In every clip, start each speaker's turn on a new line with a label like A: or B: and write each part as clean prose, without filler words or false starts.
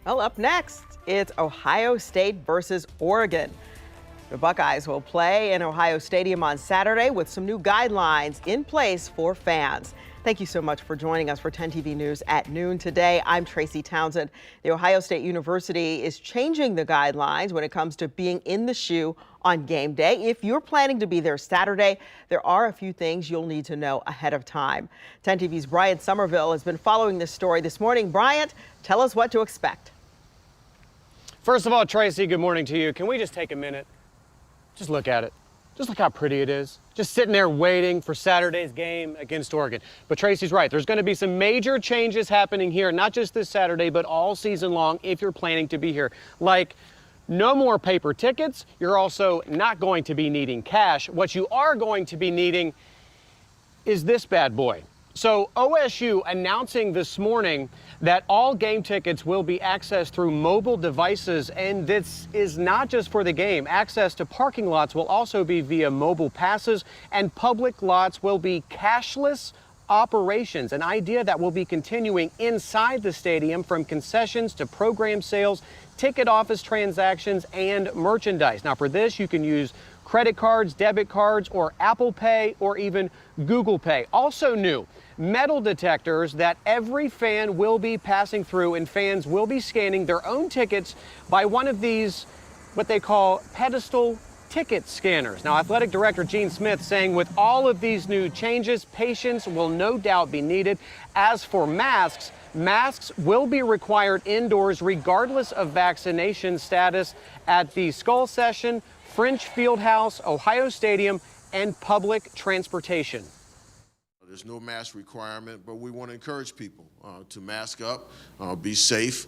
A: Well, up next, it's Ohio State versus Oregon. The Buckeyes will play in Ohio Stadium on Saturday with some new guidelines in place for fans. Thank you so much for joining us for 10 TV News at noon today. I'm Tracy Townsend. The Ohio State University is changing the guidelines when it comes to being in the shoe on game day. If you're planning to be there Saturday, there are a few things you'll need to know ahead of time. 10 TV's Bryant Somerville has been following this story this morning. Bryant, tell us what to expect.
B: First of all, Tracy, good morning to you. Can we just take a minute? Just look at it. Just look how pretty it is. Just sitting there waiting for Saturday's game against Oregon. But Tracy's right. There's going to be some major changes happening here, not just this Saturday, but all season long if you're planning to be here. Like no more paper tickets. You're also not going to be needing cash. What you are going to be needing is this bad boy. So OSU announcing this morning that all game tickets will be accessed through mobile devices, and this is not just for the game. Access to parking lots will also be via mobile passes, and public lots will be cashless operations, an idea that will be continuing inside the stadium from concessions to program sales, ticket office transactions, and merchandise. Now for this, you can use credit cards, debit cards, or Apple Pay, or even Google Pay. Also new, metal detectors that every fan will be passing through, and fans will be scanning their own tickets by one of these, what they call pedestal ticket scanners. Now, Athletic Director Gene Smith saying with all of these new changes, patience will no doubt be needed. As for masks, masks will be required indoors regardless of vaccination status at the Skull Session, French Fieldhouse, Ohio Stadium, and public transportation.
C: There's no mask requirement, but we want to encourage people to mask up, be safe,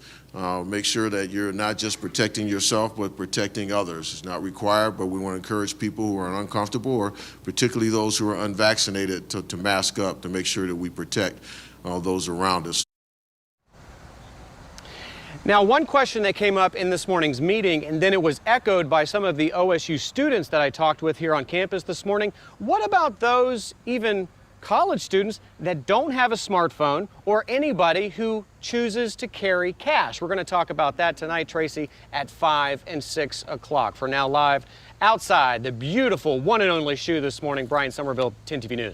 C: make sure that you're not just protecting yourself, but protecting others. It's not required, but we want to encourage people who are uncomfortable, or particularly those who are unvaccinated, to mask up, to make sure that we protect those around us.
B: Now, one question that came up in this morning's meeting, and then it was echoed by some of the OSU students that I talked with here on campus this morning. What about those, even college students, that don't have a smartphone, or anybody who chooses to carry cash? We're going to talk about that tonight, Tracy, at 5 and 6 o'clock. For now, live outside the beautiful one and only shoe this morning, Bryant Somerville, 10 TV News.